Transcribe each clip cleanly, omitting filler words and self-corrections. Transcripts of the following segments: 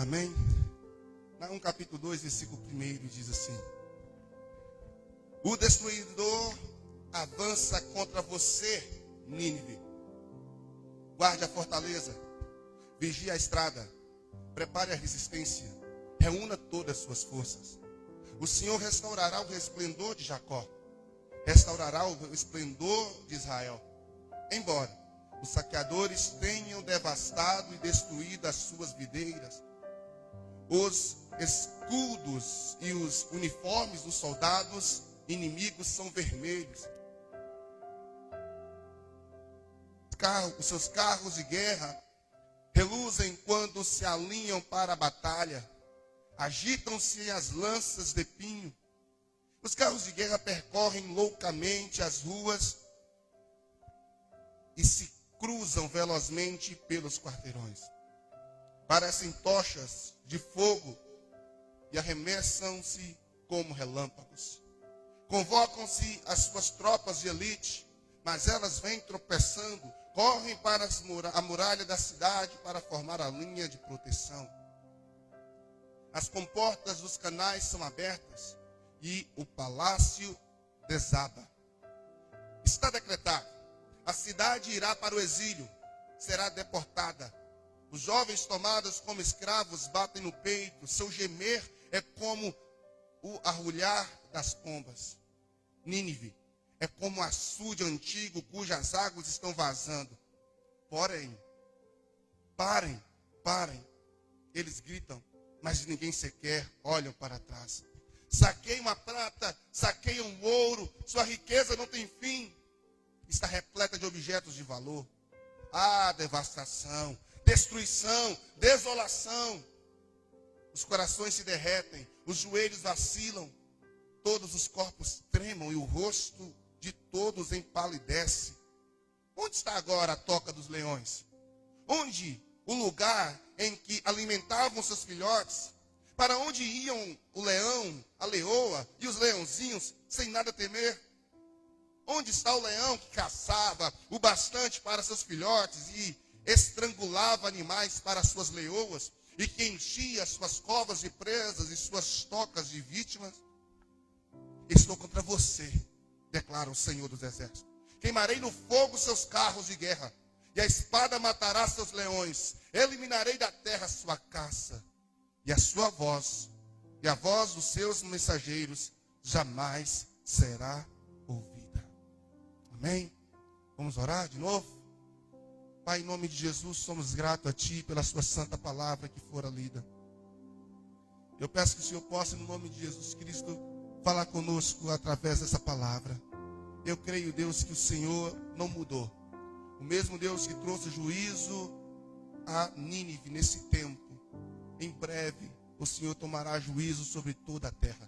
Amém? Naum capítulo 2, versículo 1 diz assim: o destruidor avança contra você, Nínive. Guarde a fortaleza, vigie a estrada, prepare a resistência, reúna todas as suas forças. O Senhor restaurará o resplendor de Jacó, restaurará o esplendor de Israel. Embora os saqueadores tenham devastado e destruído as suas videiras, os escudos e os uniformes dos soldados inimigos são vermelhos. Os seus carros de guerra reluzem quando se alinham para a batalha. Agitam-se as lanças de pinho. Os carros de guerra percorrem loucamente as ruas e se cruzam velozmente pelos quarteirões. Parecem tochas de fogo e arremessam-se como relâmpagos. Convocam-se as suas tropas de elite, mas elas vêm tropeçando, correm para a muralha da cidade para formar a linha de proteção. As comportas dos canais são abertas e o palácio desaba. Está decretado: a cidade irá para o exílio, será deportada. Os jovens tomados como escravos batem no peito, seu gemer é como o arrulhar das pombas. Nínive é como um açude antigo cujas águas estão vazando. Porém, parem. Eles gritam, mas ninguém sequer olha para trás. Saqueiam a prata, saqueiam o ouro, sua riqueza não tem fim. Está repleta de objetos de valor. Ah, devastação, destruição, desolação. Os corações se derretem, os joelhos vacilam, todos os corpos tremam e o rosto de todos empalidece. Onde está agora a toca dos leões? Onde o lugar em que alimentavam seus filhotes? Para onde iam o leão, a leoa e os leãozinhos sem nada temer? Onde está o leão que caçava o bastante para seus filhotes e estrangulava animais para suas leoas e que enchia suas covas de presas e suas tocas de vítimas? Estou contra você, declara o Senhor dos Exércitos. Queimarei no fogo seus carros de guerra, e a espada matará seus leões. Eliminarei da terra sua caça, e a sua voz, e a voz dos seus mensageiros jamais será ouvida. Amém? Vamos orar de novo? Pai, em nome de Jesus, somos gratos a Ti pela Sua santa palavra que fora lida. Eu peço que o Senhor possa, no nome de Jesus Cristo, falar conosco através dessa palavra. Eu creio, Deus, que o Senhor não mudou. O mesmo Deus que trouxe juízo a Nínive nesse tempo, em breve o Senhor tomará juízo sobre toda a terra.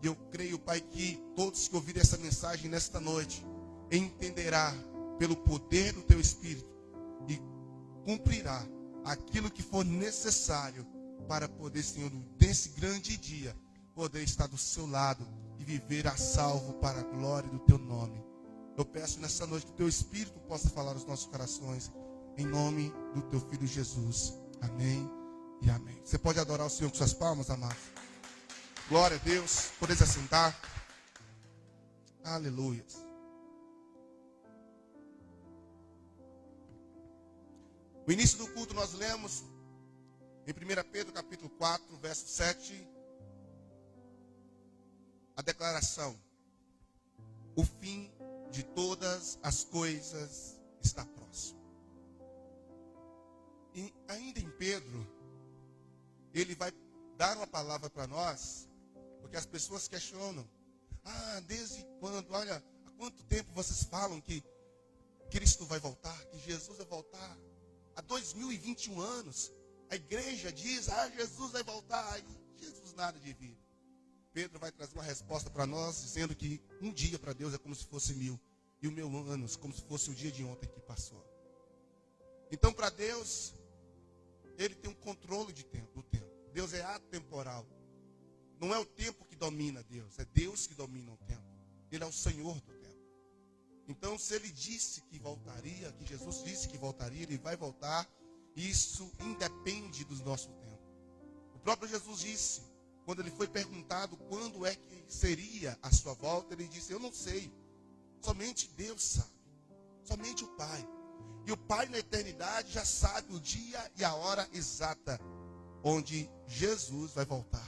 E eu creio, Pai, que todos que ouvirem essa mensagem nesta noite entenderá pelo poder do Teu Espírito e cumprirá aquilo que for necessário para poder, Senhor, nesse grande dia, poder estar do seu lado e viver a salvo para a glória do Teu nome. Eu peço nessa noite que o Teu Espírito possa falar aos nossos corações, em nome do Teu Filho Jesus. Amém e amém. Você pode adorar o Senhor com suas palmas, amados? Glória a Deus. Poder se assentar. Aleluia. No início do culto nós lemos em 1 Pedro capítulo 4, verso 7, a declaração: o fim de todas as coisas está próximo. E ainda em Pedro, ele vai dar uma palavra para nós, porque as pessoas questionam: desde quando? Olha, há quanto tempo vocês falam que Cristo vai voltar, que Jesus vai voltar? Há 2021 anos, a igreja diz: Jesus vai voltar, e Jesus nada de vir. Pedro vai trazer uma resposta para nós, dizendo que um dia para Deus é como se fosse 1000, e o 1000 anos como se fosse o dia de ontem que passou. Então, para Deus, Ele tem um controle do tempo. Deus é atemporal. Não é o tempo que domina Deus, é Deus que domina o tempo. Ele é o Senhor do tempo. Então, se Ele disse que voltaria, que Jesus disse que voltaria, Ele vai voltar. Isso independe do nosso tempo. próprio Jesus disse, quando ele foi perguntado quando é que seria a sua volta, ele disse: eu não sei, somente Deus sabe, somente o Pai. E o Pai na eternidade já sabe o dia e a hora exata onde Jesus vai voltar.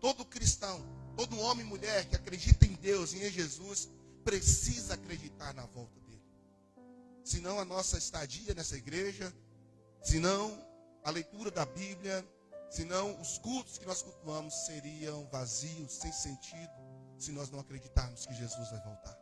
Todo cristão, todo homem e mulher que acredita em Deus e em Jesus, precisa acreditar na volta dele. Senão a nossa estadia nessa igreja, senão a leitura da Bíblia, senão os cultos que nós cultuamos seriam vazios, sem sentido, se nós não acreditarmos que Jesus vai voltar.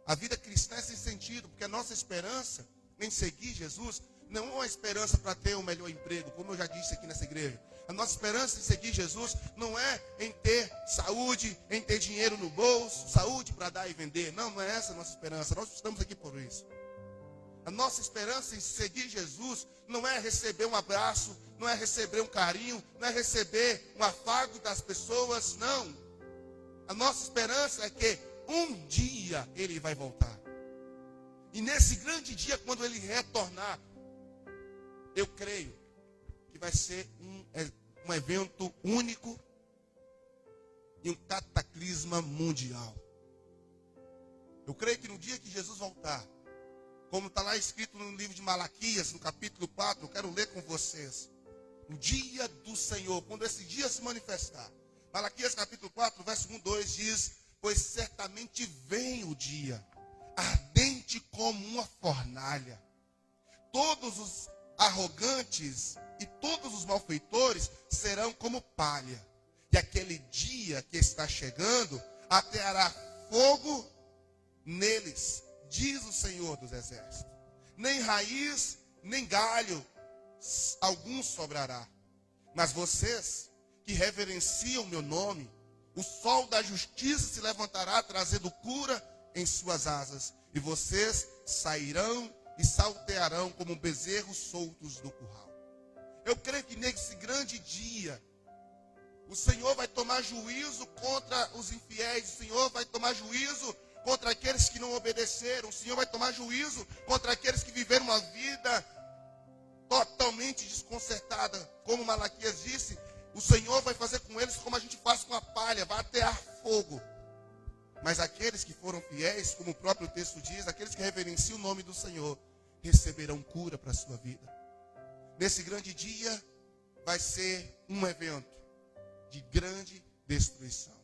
A vida cristã é sem sentido, porque a nossa esperança em seguir Jesus não é uma esperança para ter um melhor emprego, como eu já disse aqui nessa igreja. A nossa esperança em seguir Jesus não é em ter saúde, em ter dinheiro no bolso, saúde para dar e vender. Não é essa a nossa esperança. Nós estamos aqui por isso. A nossa esperança em seguir Jesus não é receber um abraço, não é receber um carinho, não é receber um afago das pessoas, não. A nossa esperança é que um dia ele vai voltar. E nesse grande dia, quando ele retornar, eu creio que vai ser um evento único e um cataclisma mundial. Eu creio que no dia que Jesus voltar, como está lá escrito no livro de Malaquias, no capítulo 4, eu quero ler com vocês. O dia do Senhor, quando esse dia se manifestar. Malaquias capítulo 4, verso 1, 2 diz: pois certamente vem o dia, ardente como uma fornalha. Todos os arrogantes e todos os malfeitores serão como palha. E aquele dia que está chegando, ateará fogo neles, diz o Senhor dos Exércitos. Nem raiz, nem galho algum sobrará. Mas vocês que reverenciam o meu nome, o sol da justiça se levantará, trazendo cura em suas asas. E vocês sairão e saltearão como bezerros soltos do curral. Eu creio que nesse grande dia, o Senhor vai tomar juízo contra os infiéis. O Senhor vai tomar juízo contra aqueles que não obedeceram. O Senhor vai tomar juízo contra aqueles que viveram uma vida totalmente desconcertada. Como Malaquias disse, o Senhor vai fazer com eles como a gente faz com a palha, vai atear fogo. Mas aqueles que foram fiéis, como o próprio texto diz, aqueles que reverenciam o nome do Senhor, receberão cura para a sua vida. Nesse grande dia, vai ser um evento de grande destruição.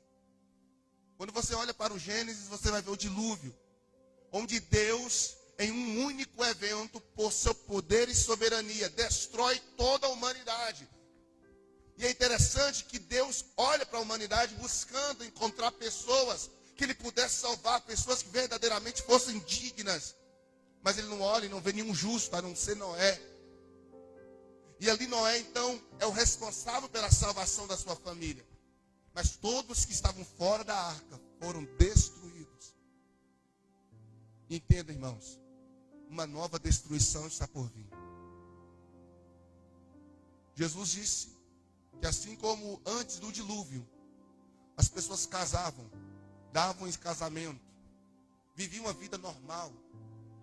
Quando você olha para o Gênesis, você vai ver o dilúvio, onde Deus, em um único evento, por seu poder e soberania, destrói toda a humanidade. E é interessante que Deus olha para a humanidade buscando encontrar pessoas que Ele pudesse salvar, pessoas que verdadeiramente fossem dignas. Mas Ele não olha e não vê nenhum justo, a não ser Noé. E ali Noé, então, é o responsável pela salvação da sua família. Mas todos que estavam fora da arca foram destruídos. Entenda, irmãos, uma nova destruição está por vir. Jesus disse que assim como antes do dilúvio, as pessoas casavam, davam em casamento, viviam uma vida normal,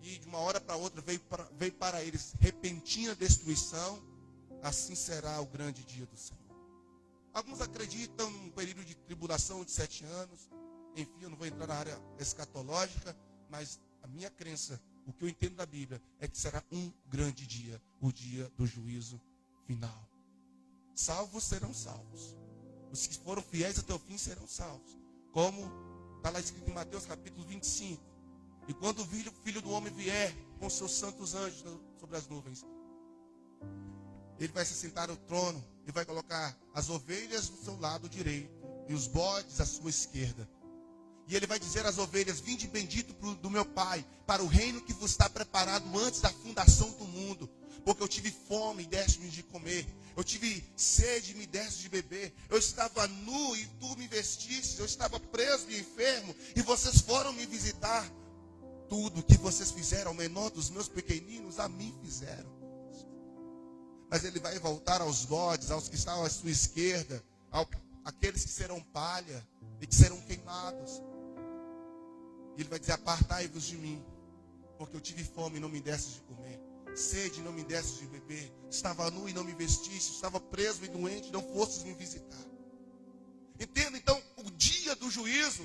e de uma hora para outra veio para eles repentina destruição, assim será o grande dia do Senhor. Alguns acreditam num período de tribulação de 7 anos, enfim, eu não vou entrar na área escatológica, mas a minha crença, o que eu entendo da Bíblia, é que será um grande dia, o dia do juízo final. Salvos serão salvos. Os que foram fiéis até o fim serão salvos. Como está lá escrito em Mateus capítulo 25. E quando o Filho do Homem vier com seus santos anjos sobre as nuvens, Ele vai se sentar no trono e vai colocar as ovelhas do seu lado direito e os bodes à sua esquerda. E Ele vai dizer às ovelhas: vinde bendito do meu Pai, para o reino que vos está preparado antes da fundação do mundo. Porque eu tive fome e deste-me de comer. Eu tive sede e me deste de beber. Eu estava nu e tu me vestistes. Eu estava preso e enfermo e vocês foram me visitar. Tudo que vocês fizeram ao menor dos meus pequeninos, a mim fizeram. Mas Ele vai voltar aos bodes, aos que estão à sua esquerda, àqueles que serão palha e que serão queimados. E Ele vai dizer: apartai-vos de mim, porque eu tive fome e não me destes de comer. sede e não me desses de beber, estava nu e não me vestisse, estava preso e doente e não fostes me visitar. Entenda, então, o dia do juízo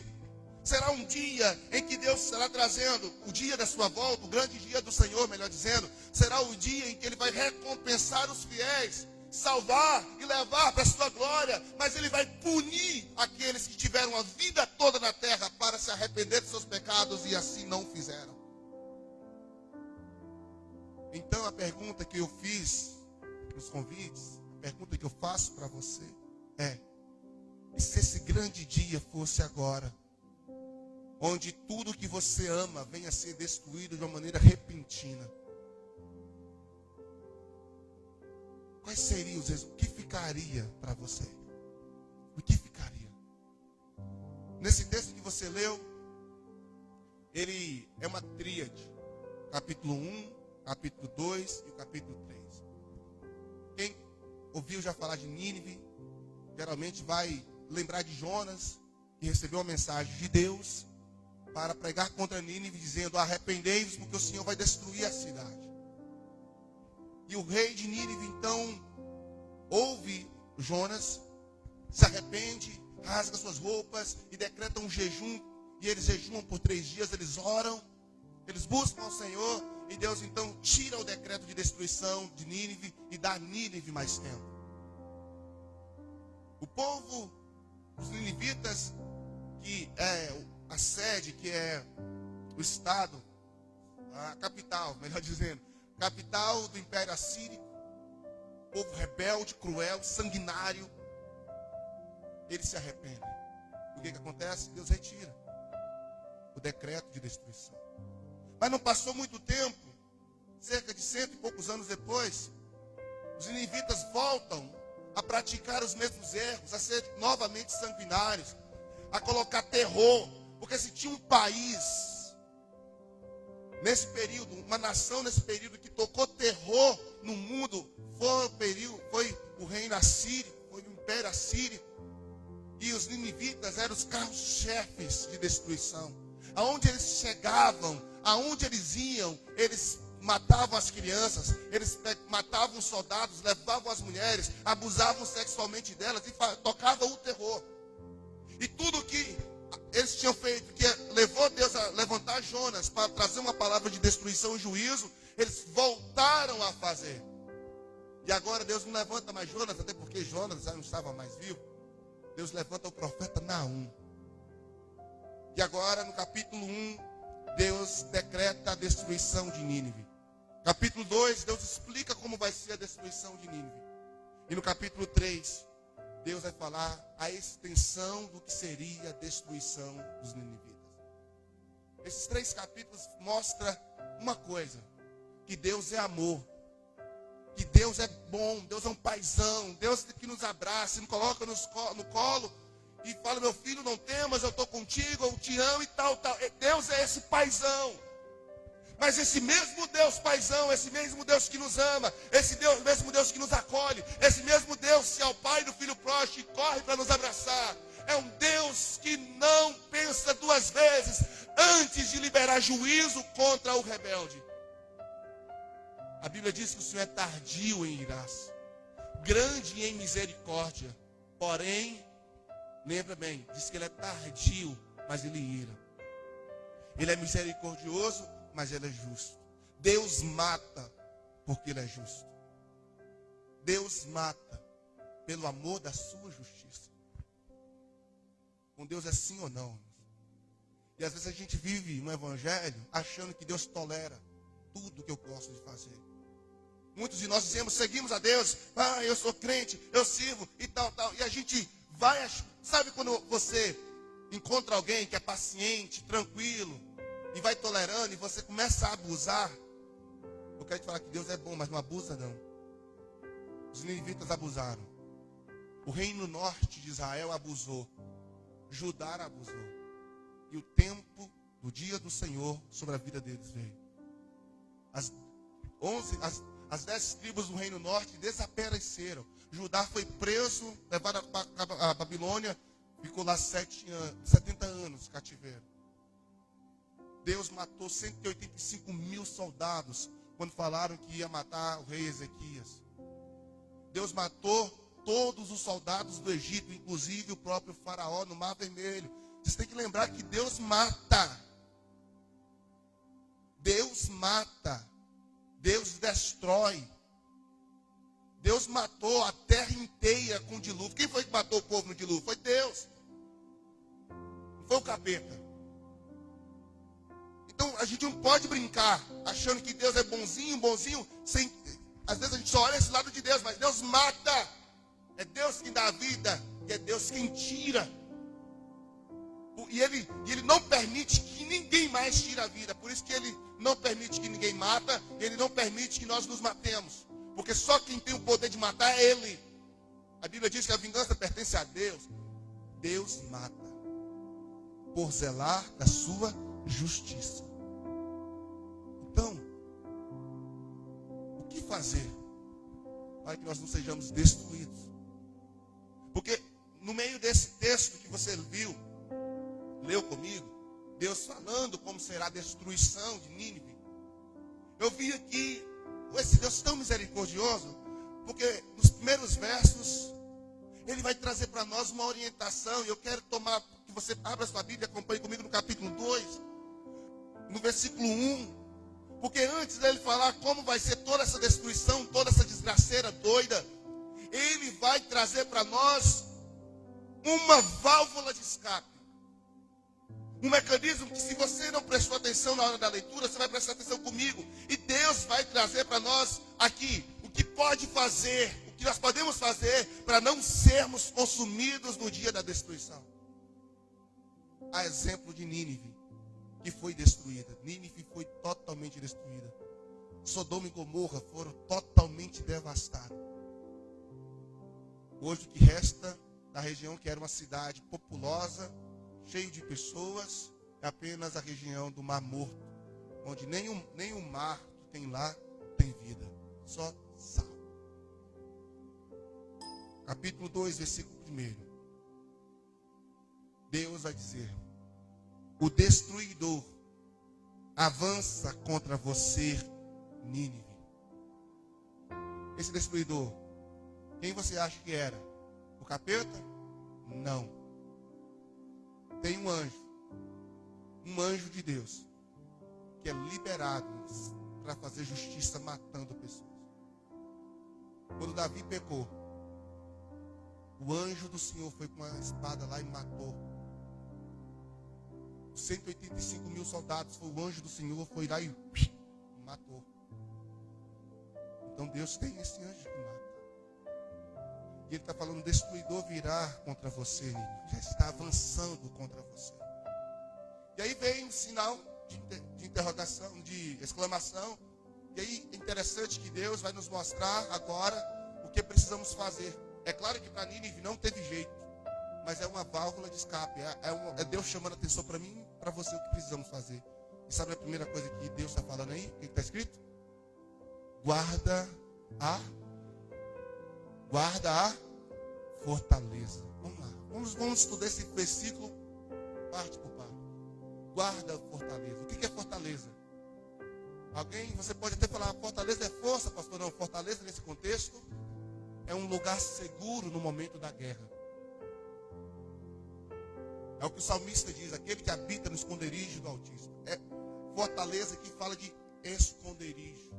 será um dia em que Deus estará trazendo o dia da sua volta, o grande dia do Senhor, melhor dizendo, será o dia em que Ele vai recompensar os fiéis, salvar e levar para a sua glória, mas Ele vai punir aqueles que tiveram a vida toda na terra para se arrepender de seus pecados e assim não fizeram. Então a pergunta que eu fiz nos convites, a pergunta que eu faço para você é: e se esse grande dia fosse agora, onde tudo que você ama venha a ser destruído de uma maneira repentina? Quais seriam os resultados? O que ficaria para você? O que ficaria? Nesse texto que você leu, ele é uma tríade. Capítulo 1, capítulo 2 e o capítulo 3. Quem ouviu já falar de Nínive, geralmente vai lembrar de Jonas, que recebeu uma mensagem de Deus para pregar contra Nínive, dizendo: arrependei-vos, porque o Senhor vai destruir a cidade. E o rei de Nínive, então, ouve Jonas, se arrepende, rasga suas roupas e decreta um jejum. E eles jejuam por 3 dias, eles oram, eles buscam ao Senhor. E Deus, então, tira o decreto de destruição de Nínive e dá a Nínive mais tempo. O povo, os ninivitas, que é a sede, que é o estado, a capital, melhor dizendo, capital do Império Assírio, povo rebelde, cruel, sanguinário, eles se arrependem. O que acontece? Deus retira o decreto de destruição. Mas não passou muito tempo, cerca de 100 e poucos anos depois, os ninivitas voltam a praticar os mesmos erros, a ser novamente sanguinários, a colocar terror. Porque se tinha um país nesse período, uma nação nesse período que tocou terror no mundo, foi o reino assírio, foi o Império Assírio. E os ninivitas eram os carros-chefes de destruição. Aonde eles chegavam, aonde eles iam, eles matavam as crianças, eles matavam os soldados, levavam as mulheres, abusavam sexualmente delas e tocavam o terror. E tudo que eles tinham feito, que levou Deus a levantar Jonas para trazer uma palavra de destruição e juízo, eles voltaram a fazer. E agora Deus não levanta mais Jonas, até porque Jonas já não estava mais vivo. Deus levanta o profeta Naum. E agora no capítulo 1, Deus decreta a destruição de Nínive. Capítulo 2, Deus explica como vai ser a destruição de Nínive. E no capítulo 3, Deus vai falar a extensão do que seria a destruição dos ninivitas. Esses 3 capítulos mostram uma coisa: que Deus é amor, que Deus é bom, Deus é um paizão, Deus que nos abraça, nos coloca no colo e fala: meu filho, não temas, eu estou contigo, eu te amo e tal. Deus é esse paizão. Mas esse mesmo Deus paizão, esse mesmo Deus que nos ama, esse mesmo Deus que nos acolhe, esse mesmo Deus que é o pai do filho pródigo e corre para nos abraçar, é um Deus que não pensa 2 vezes antes de liberar juízo contra o rebelde. A Bíblia diz que o Senhor é tardio em irar-se, grande em misericórdia, porém, lembra bem, diz que ele é tardio, mas ele ira. Ele é misericordioso, mas ele é justo. Deus mata porque ele é justo. Deus mata pelo amor da sua justiça. Com Deus é sim ou não? E às vezes a gente vive um evangelho achando que Deus tolera tudo que eu gosto de fazer. Muitos de nós dizemos, seguimos a Deus, eu sou crente, eu sirvo e tal. E a gente vai, sabe quando você encontra alguém que é paciente, tranquilo, e vai tolerando, e você começa a abusar? Eu quero te falar que Deus é bom, mas não abusa não. Os ninivitas abusaram. O reino norte de Israel abusou. Judá abusou. E o tempo do dia do Senhor sobre a vida deles veio. As 10 tribos do reino norte desapareceram. Judá foi preso, levado a Babilônia, ficou lá 70 anos cativeiro. Deus matou 185 mil soldados quando falaram que ia matar o rei Ezequias. Deus matou todos os soldados do Egito, inclusive o próprio faraó no Mar Vermelho. Vocês têm que lembrar que Deus mata. Deus mata. Deus destrói. Deus matou a terra inteira com dilúvio. Quem foi que matou o povo no dilúvio? Foi Deus. Não foi o capeta. Então a gente não pode brincar achando que Deus é bonzinho, sem... Às vezes a gente só olha esse lado de Deus, mas Deus mata. É Deus quem dá a vida, e é Deus quem tira. E ele não permite que ninguém mais tire a vida. Por isso que ele não permite que ninguém mata, ele não permite que nós nos matemos. Porque só quem tem o poder de matar é ele. A Bíblia diz que a vingança pertence a Deus. Deus mata por zelar da sua justiça. Então, o que fazer para que nós não sejamos destruídos? Porque no meio desse texto que você leu comigo, Deus falando como será a destruição de Nínive, eu vi aqui esse Deus tão misericordioso, porque nos primeiros versos ele vai trazer para nós uma orientação, e eu quero que você abra sua Bíblia e acompanhe comigo no capítulo 2, no versículo 1, porque antes dele falar como vai ser toda essa destruição, toda essa desgraceira doida, ele vai trazer para nós uma válvula de escape. Um mecanismo que, se você não prestou atenção na hora da leitura, você vai prestar atenção comigo. E Deus vai trazer para nós aqui o que pode fazer, o que nós podemos fazer para não sermos consumidos no dia da destruição. A exemplo de Nínive, que foi destruída. Nínive foi totalmente destruída. Sodoma e Gomorra foram totalmente devastados. Hoje o que resta da região, que era uma cidade populosa, cheio de pessoas, é apenas a região do Mar Morto, onde nem o mar que tem lá tem vida, só sal. Capítulo 2, versículo 1. Deus vai dizer: o destruidor avança contra você, Nínive. Esse destruidor, quem você acha que era? O capeta? Não. Tem um anjo de Deus, que é liberado para fazer justiça matando pessoas. Quando Davi pecou, o anjo do Senhor foi com uma espada lá e matou 185 mil soldados. Foi o anjo do Senhor, foi lá e matou. Então Deus tem esse anjo que mata. E ele está falando: o destruidor virá contra você, já está avançando contra você. E aí vem um sinal de interrogação, de exclamação. E aí é interessante que Deus vai nos mostrar agora o que precisamos fazer. É claro que para Nínive não teve jeito, mas é uma válvula de escape. É Deus chamando a atenção para mim e para você o que precisamos fazer. E sabe a primeira coisa que Deus está falando aí? O que está escrito? Guarda a fortaleza. Vamos lá. Vamos estudar esse versículo parte por parte. Guarda a fortaleza. O que é fortaleza? Você pode até falar: fortaleza é força, pastor. Não, fortaleza nesse contexto é um lugar seguro no momento da guerra. É o que o salmista diz: aquele que habita no esconderijo do Altíssimo. É fortaleza que fala de esconderijo.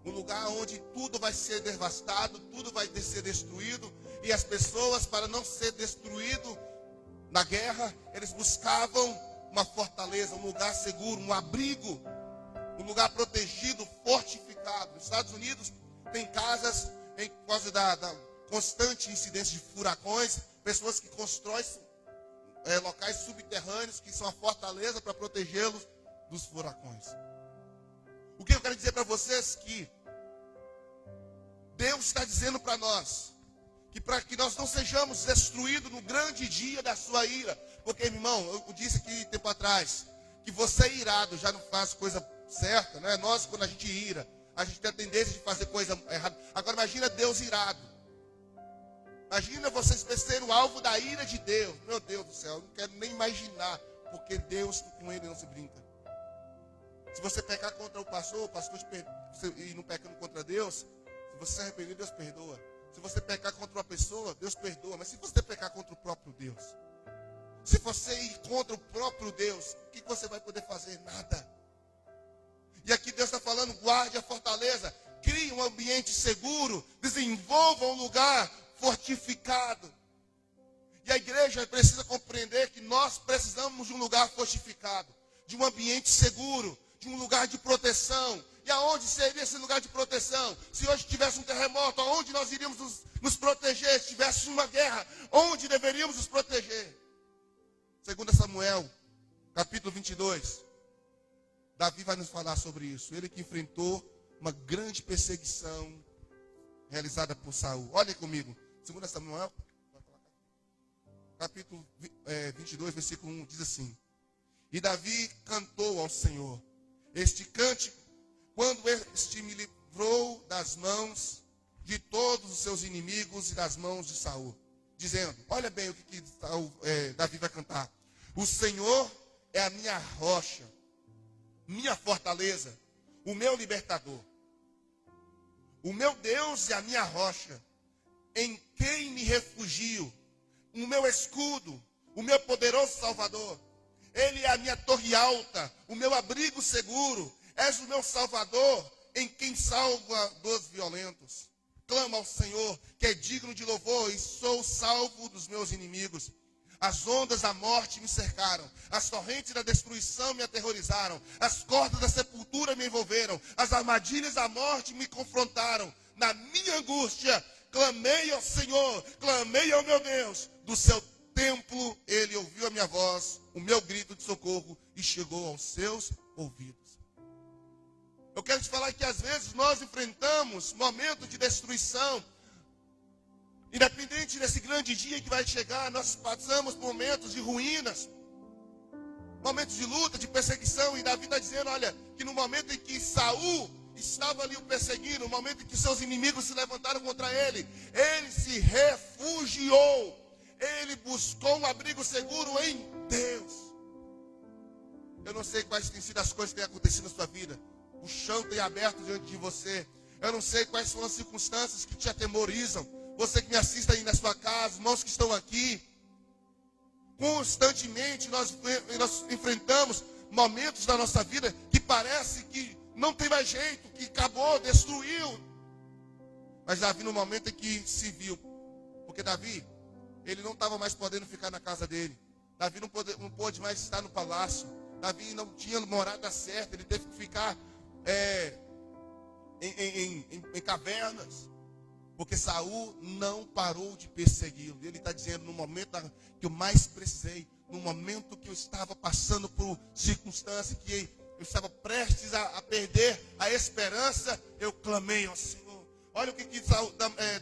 Um lugar onde tudo vai ser devastado, tudo vai ser destruído. E as pessoas, para não ser destruído na guerra, eles buscavam uma fortaleza, um lugar seguro, um abrigo, um lugar protegido, fortificado. Nos Estados Unidos tem casas, por causa da constante incidência de furacões, pessoas que constroem locais subterrâneos que são a fortaleza para protegê-los dos furacões. O que eu quero dizer para vocês é que Deus está dizendo para nós que para que nós não sejamos destruídos no grande dia da sua ira. Porque, irmão, eu disse aqui tempo atrás que você irado já não faz coisa certa, né? Nós, quando a gente ira, a gente tem a tendência de fazer coisa errada. Agora imagina Deus irado. Imagina vocês serem o alvo da ira de Deus. Meu Deus do céu, eu não quero nem imaginar, porque Deus, com ele não se brinca. Se você pecar contra o pastor e não pecando contra Deus, se você se arrepender, Deus perdoa. Se você pecar contra uma pessoa, Deus perdoa. Mas se você pecar contra o próprio Deus, se você ir contra o próprio Deus, o que você vai poder fazer? Nada. E aqui Deus está falando, guarde a fortaleza, crie um ambiente seguro, desenvolva um lugar fortificado. E a igreja precisa compreender que nós precisamos de um lugar fortificado, de um ambiente seguro, de um lugar de proteção. E aonde seria esse lugar de proteção? Se hoje tivesse um terremoto, aonde nós iríamos nos proteger? Se tivesse uma guerra, onde deveríamos nos proteger? 2 Samuel, capítulo 22. Davi vai nos falar sobre isso. Ele que enfrentou uma grande perseguição realizada por Saul. Olha comigo. 2 Samuel, capítulo 22, versículo 1, diz assim: E Davi cantou ao Senhor este cântico, quando este me livrou das mãos de todos os seus inimigos e das mãos de Saul, dizendo, olha bem o que Davi vai cantar: o Senhor é a minha rocha, minha fortaleza, o meu libertador. O meu Deus é a minha rocha, em quem me refugio, o meu escudo, o meu poderoso Salvador. Ele é a minha torre alta, o meu abrigo seguro. És o meu Salvador, em quem salva dos violentos. Clamo ao Senhor, que é digno de louvor, e sou salvo dos meus inimigos. As ondas da morte me cercaram, as torrentes da destruição me aterrorizaram, as cordas da sepultura me envolveram, as armadilhas da morte me confrontaram. Na minha angústia, clamei ao Senhor, clamei ao meu Deus. Do seu templo, ele ouviu a minha voz, o meu grito de socorro, e chegou aos seus ouvidos. Eu quero te falar que às vezes nós enfrentamos momentos de destruição. Independente desse grande dia que vai chegar, nós passamos por momentos de ruínas, momentos de luta, de perseguição. E Davi está dizendo, olha, que no momento em que Saul estava ali o perseguindo, no momento em que seus inimigos se levantaram contra ele, ele se refugiou. Ele buscou um abrigo seguro em Deus. Eu não sei quais têm sido as coisas que têm acontecido na sua vida. O chão tem aberto diante de você. Eu não sei quais são as circunstâncias que te atemorizam. Você que me assiste aí na sua casa, irmãos que estão aqui. Constantemente nós enfrentamos momentos da nossa vida que parece que não tem mais jeito, que acabou, destruiu. Mas Davi, no momento em que se viu, porque Davi, ele não estava mais podendo ficar na casa dele. Davi não pôde mais estar no palácio. Davi não tinha morada certa, ele teve que ficar em cavernas, porque Saul não parou de persegui-lo. Ele está dizendo, no momento que eu mais precisei, no momento que eu estava passando por circunstâncias que eu estava prestes a perder a esperança, eu clamei ao Senhor. Olha o que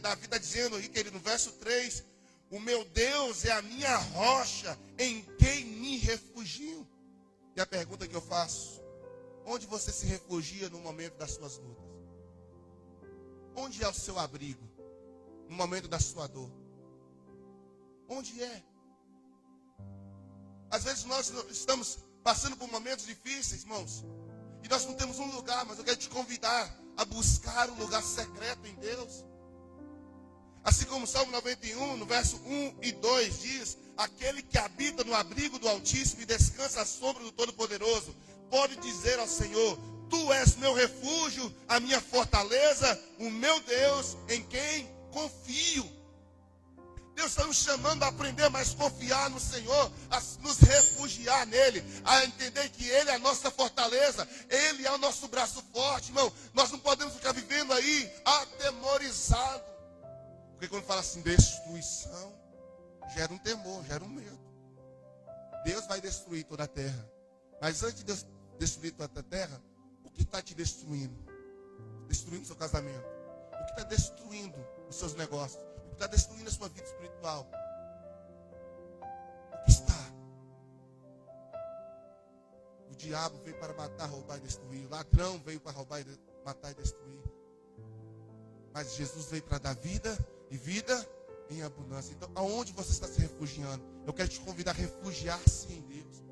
Davi está dizendo aí, querido, no verso 3, o meu Deus é a minha rocha, em quem me refugio. E a pergunta que eu faço, onde você se refugia no momento das suas lutas? Onde é o seu abrigo? No momento da sua dor? Onde é? Às vezes nós estamos passando por momentos difíceis, irmãos, e nós não temos um lugar, mas eu quero te convidar a buscar um lugar secreto em Deus. Assim como o Salmo 91, no verso 1 e 2 diz, aquele que habita no abrigo do Altíssimo e descansa à sombra do Todo-Poderoso, pode dizer ao Senhor, tu és meu refúgio, a minha fortaleza, o meu Deus, em quem confio. Deus está nos chamando a aprender mais confiar no Senhor, a nos refugiar nele, a entender que ele é a nossa fortaleza, ele é o nosso braço forte, irmão. Nós não podemos ficar vivendo aí atemorizado. Porque quando fala assim, destruição, gera um temor, gera um medo. Deus vai destruir toda a terra. Mas antes de Deus destruir toda a terra, o que está te destruindo? Destruindo o seu casamento. O que está destruindo os seus negócios? O que está destruindo a sua vida espiritual? O que está? O diabo veio para matar, roubar e destruir. O ladrão veio para roubar, matar e destruir. Mas Jesus veio para dar vida e vida em abundância. Então, aonde você está se refugiando? Eu quero te convidar a refugiar-se em Deus.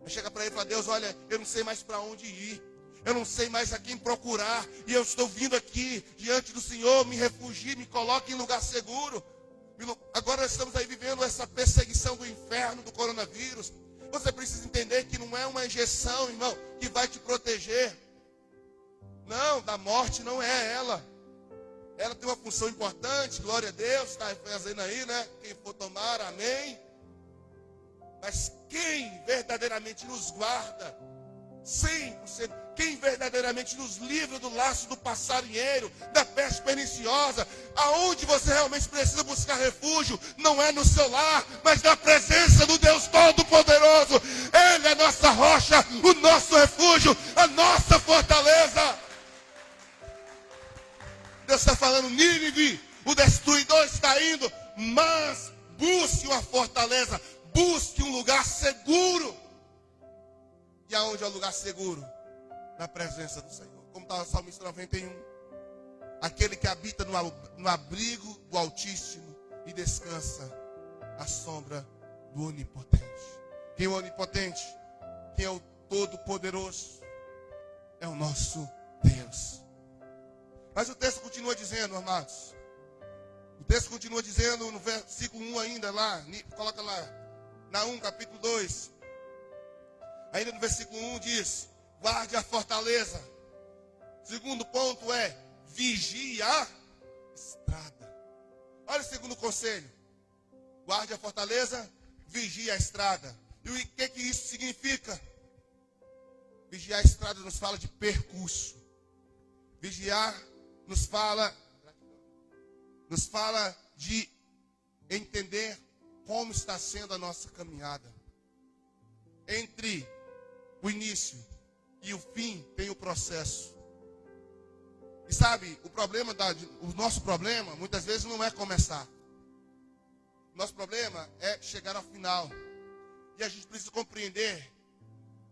Chega para ele e fala, Deus, olha, eu não sei mais para onde ir. Eu não sei mais a quem procurar. E eu estou vindo aqui diante do Senhor, me refugie, me coloque em lugar seguro. Agora estamos aí vivendo essa perseguição do inferno, do coronavírus. Você precisa entender que não é uma injeção, irmão, que vai te proteger. Não, da morte não é ela. Ela tem uma função importante, glória a Deus, está fazendo aí, né? Quem for tomar, amém. Mas quem verdadeiramente nos guarda, 100%, quem verdadeiramente nos livra do laço do passarinheiro, da peste perniciosa, aonde você realmente precisa buscar refúgio, não é no seu lar, mas na presença do Deus Todo-Poderoso. Ele é a nossa rocha, o nosso refúgio, a nossa fortaleza. Deus está falando, Nínive, o destruidor está indo, mas busque uma fortaleza, busque um lugar seguro. E aonde é o lugar seguro? Na presença do Senhor. Como está o Salmista 91. Aquele que habita no abrigo do Altíssimo e descansa à sombra do Onipotente. Quem é o Onipotente? Quem é o Todo-Poderoso? É o nosso Deus. Mas o texto continua dizendo, amados. O texto continua dizendo no versículo 1 ainda lá. Coloca lá. Naum, capítulo 2. Ainda no versículo 1 diz, guarde a fortaleza. Segundo ponto é, vigie a estrada. Olha o segundo conselho. Guarde a fortaleza, vigie a estrada. E o que isso significa? Vigiar a estrada nos fala de percurso. Vigiar nos fala de entender como está sendo a nossa caminhada. Entre o início e o fim tem o processo. E sabe, o nosso problema muitas vezes não é começar. O nosso problema é chegar ao final. E a gente precisa compreender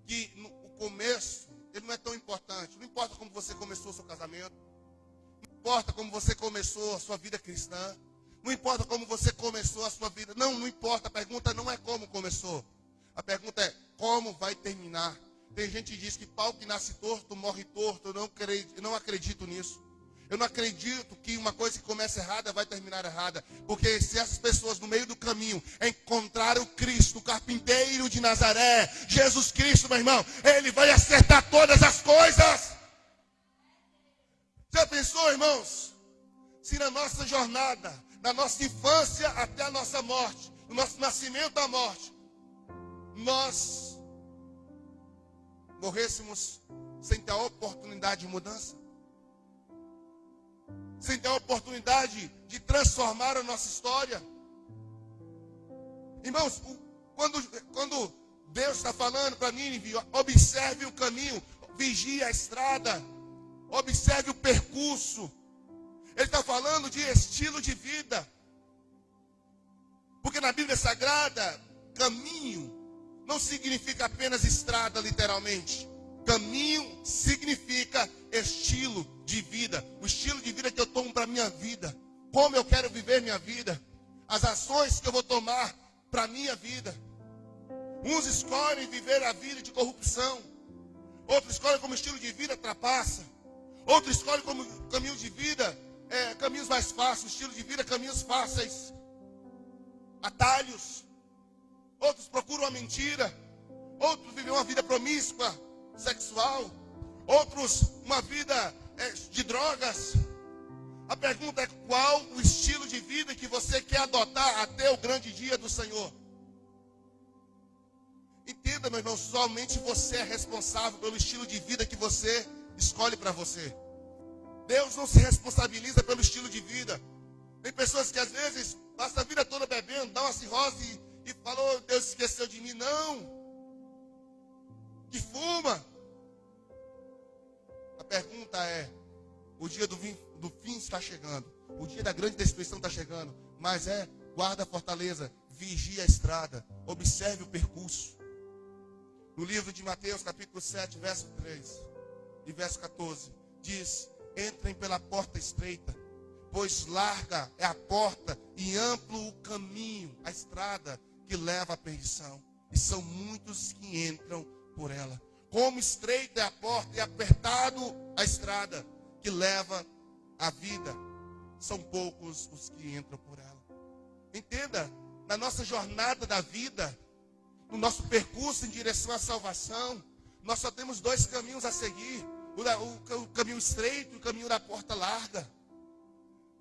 que o começo, ele não é tão importante. Não importa como você começou o seu casamento. Não importa como você começou a sua vida cristã. Não importa como você começou a sua vida. Não importa. A pergunta não é como começou. A pergunta é como vai terminar. Tem gente que diz que pau que nasce torto, morre torto. Eu não acredito nisso. Eu não acredito que uma coisa que começa errada vai terminar errada. Porque se essas pessoas no meio do caminho encontraram Cristo, o carpinteiro de Nazaré, Jesus Cristo, meu irmão, Ele vai acertar todas as coisas. Já pensou, irmãos? Se na nossa jornada, na nossa infância até a nossa morte, no nosso nascimento à morte, nós morrêssemos sem ter a oportunidade de mudança? Sem ter a oportunidade de transformar a nossa história? Irmãos, quando Deus está falando para Nínive, observe o caminho, vigie a estrada, observe o percurso. Ele está falando de estilo de vida. Porque na Bíblia Sagrada, caminho não significa apenas estrada, literalmente. Caminho significa estilo de vida. O estilo de vida que eu tomo para a minha vida. Como eu quero viver minha vida. As ações que eu vou tomar para a minha vida. Uns escolhem viver a vida de corrupção. Outros escolhem como estilo de vida trapaça. Outros escolhem como caminho de vida caminhos mais fáceis. Estilo de vida, caminhos fáceis. Atalhos. Outros procuram a mentira. Outros vivem uma vida promíscua, sexual. Outros uma vida de drogas. A pergunta é qual o estilo de vida que você quer adotar até o grande dia do Senhor. Entenda, meu irmão, somente você é responsável pelo estilo de vida que você escolhe para você. Deus não se responsabiliza pelo estilo de vida. Tem pessoas que às vezes passam a vida toda bebendo, dá uma cirrose e falou, Deus esqueceu de mim. Não. Que fuma. A pergunta é, o dia do fim está chegando. O dia da grande destruição está chegando. Mas guarda a fortaleza, vigia a estrada, observe o percurso. No livro de Mateus, capítulo 7, verso 3 e verso 14, diz, entrem pela porta estreita, pois larga é a porta e amplo o caminho, a estrada que leva à perdição. E são muitos que entram por ela. Como estreita é a porta e apertado a estrada que leva à vida, são poucos os que entram por ela. Entenda, na nossa jornada da vida, no nosso percurso em direção à salvação, nós só temos dois caminhos a seguir: o caminho estreito e o caminho da porta larga.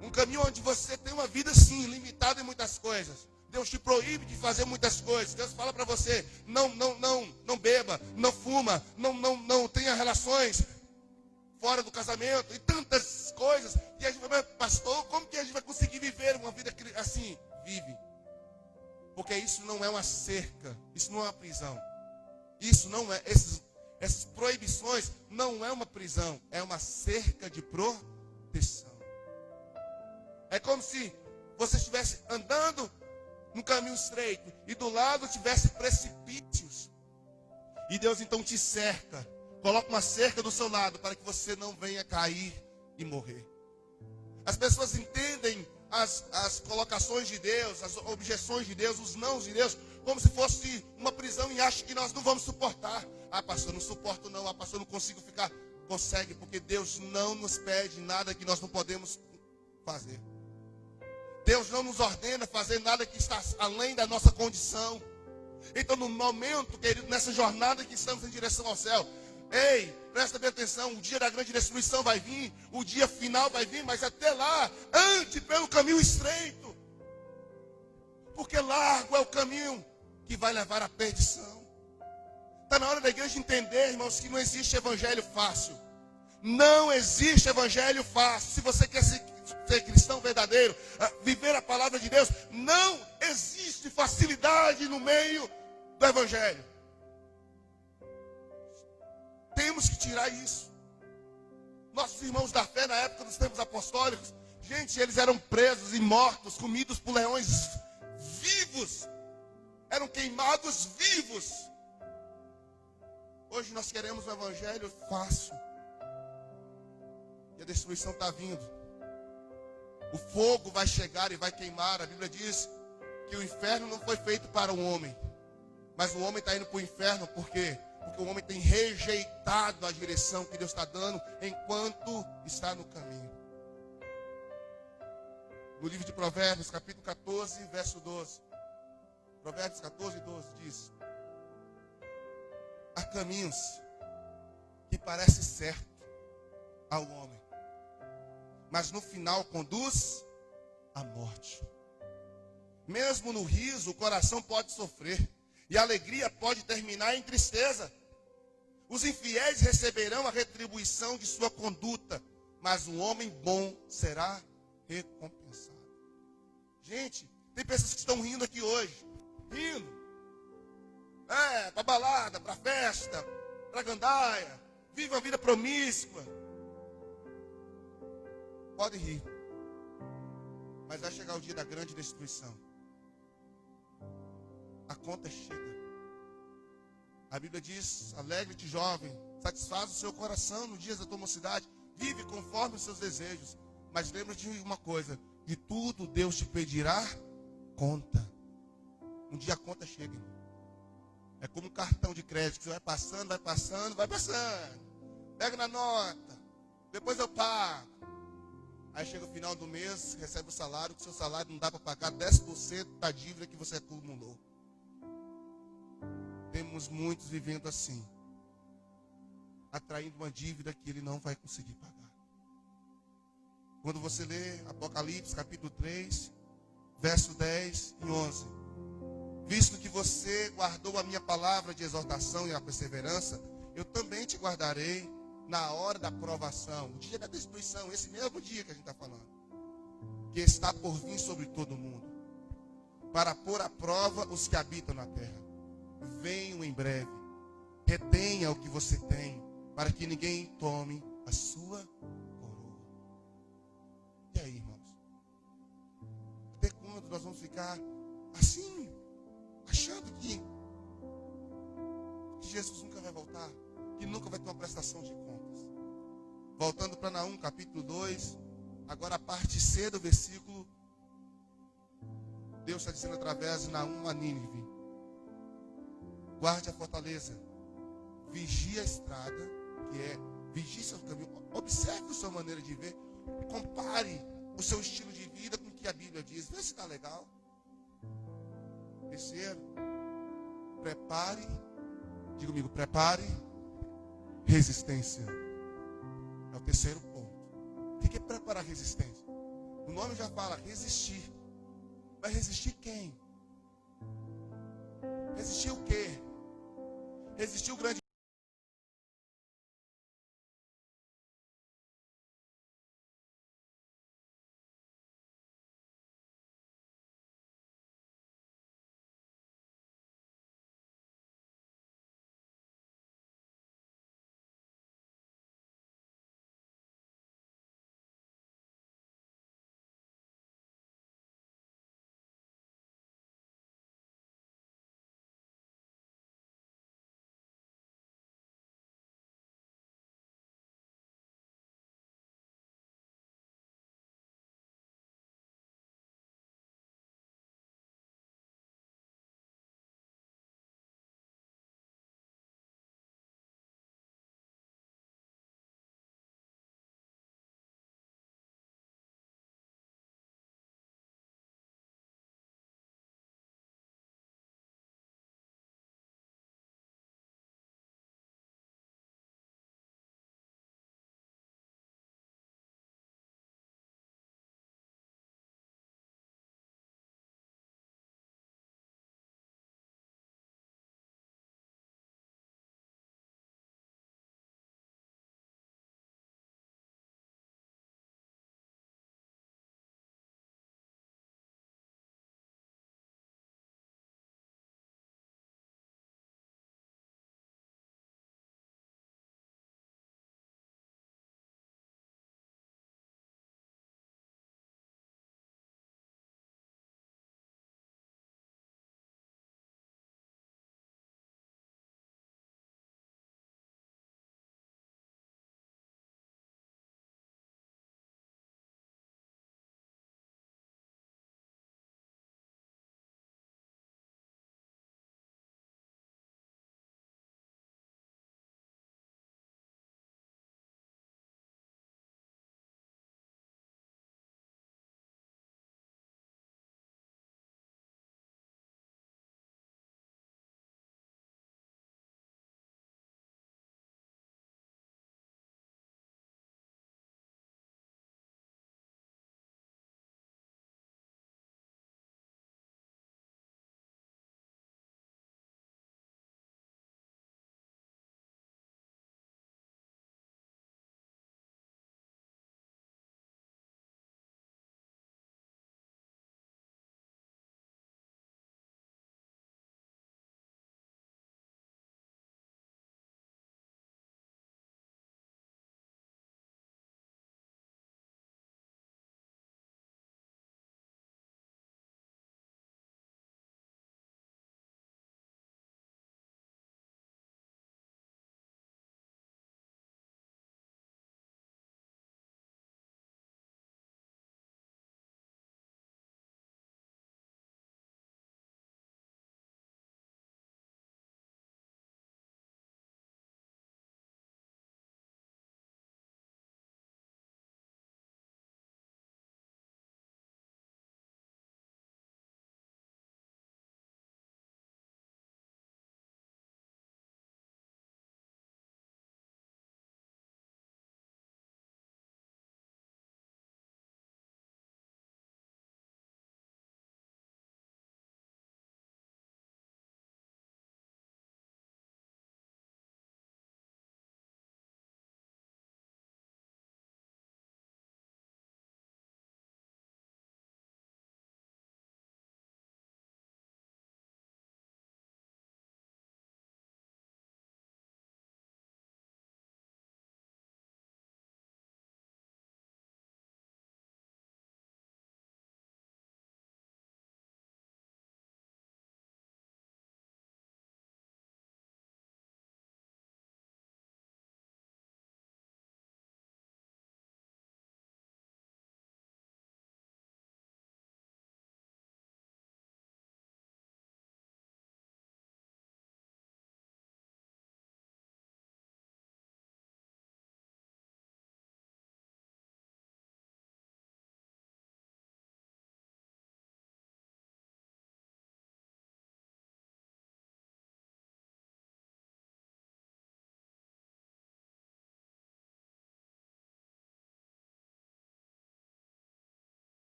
Um caminho onde você tem uma vida, sim, limitada em muitas coisas. Deus te proíbe de fazer muitas coisas. Deus fala para você: não beba, não fuma, não tenha relações fora do casamento e tantas coisas. E a gente fala: pastor, como que a gente vai conseguir viver uma vida assim? Vive. Porque isso não é uma cerca, isso não é uma prisão. Isso não é, essas proibições não é uma prisão, é uma cerca de proteção. É como se você estivesse andando no caminho estreito e do lado tivesse precipícios. E Deus então te cerca, coloca uma cerca do seu lado para que você não venha cair e morrer. As pessoas entendem as colocações de Deus, as objeções de Deus, os nãos de Deus, como se fosse uma prisão e acham que nós não vamos suportar. Ah, pastor, não suporto não. Ah, pastor, não consigo ficar. Consegue, porque Deus não nos pede nada que nós não podemos fazer. Deus não nos ordena fazer nada que está além da nossa condição. Então, no momento, querido, nessa jornada que estamos em direção ao céu, ei, presta bem atenção, o dia da grande destruição vai vir, o dia final vai vir, mas até lá, ande pelo caminho estreito. Porque largo é o caminho que vai levar à perdição. Está na hora da igreja entender, irmãos, que não existe evangelho fácil. Não existe evangelho fácil. Se você quer ser cristão verdadeiro, viver a palavra de Deus, não existe facilidade no meio do evangelho. Temos que tirar isso. Nossos irmãos da fé na época dos tempos apostólicos, gente, eles eram presos e mortos, comidos por leões vivos, eram queimados vivos. Hoje nós queremos um evangelho fácil, e a destruição está vindo. O fogo vai chegar e vai queimar. A Bíblia diz que o inferno não foi feito para o homem, mas o homem está indo para o inferno. Por quê? Porque o homem tem rejeitado a direção que Deus está dando enquanto está no caminho. No livro de Provérbios, capítulo 14, verso 12. Provérbios 14, 12 diz: há caminhos que parecem certos ao homem, mas no final conduz à morte. Mesmo no riso, o coração pode sofrer, e a alegria pode terminar em tristeza. Os infiéis receberão a retribuição de sua conduta, mas o homem bom será recompensado. Gente, tem pessoas que estão rindo aqui hoje. Rindo. Para balada, para festa, para gandaia. Vive uma vida promíscua. Pode rir. Mas vai chegar o dia da grande destruição. A conta chega. A Bíblia diz: alegre-te, jovem, satisfaz o seu coração nos dias da tua mocidade, vive conforme os seus desejos. Mas lembra-te de uma coisa: de tudo Deus te pedirá conta. Um dia a conta chega. É como um cartão de crédito, que você vai passando, vai passando, vai passando. Pega na nota, depois eu pago. Aí chega o final do mês, recebe o salário, que o seu salário não dá para pagar 10% da dívida que você acumulou. Temos muitos vivendo assim, atraindo uma dívida que ele não vai conseguir pagar. Quando você lê Apocalipse capítulo 3, verso 10 e 11. Visto que você guardou a minha palavra de exortação e a perseverança, eu também te guardarei na hora da provação, o dia da destruição, esse mesmo dia que a gente está falando, que está por vir sobre todo mundo, para pôr à prova os que habitam na terra. Venham em breve, retenha o que você tem, para que ninguém tome a sua coroa. E aí, irmãos? Até quando nós vamos ficar assim, achando que Jesus nunca vai voltar, que nunca vai ter uma prestação de contas? Voltando para Naum, capítulo 2, agora a parte C do versículo, Deus está dizendo através de Naum a Nínive: guarde a fortaleza, vigie a estrada, que é vigie seu caminho, observe a sua maneira de ver, compare o seu estilo de vida com o que a Bíblia diz, vê se está legal. Terceiro, prepare, diga comigo, prepare resistência. É o terceiro ponto. O que é preparar resistência? O nome já fala resistir. Vai resistir quem? Resistir o quê? Resistir o grande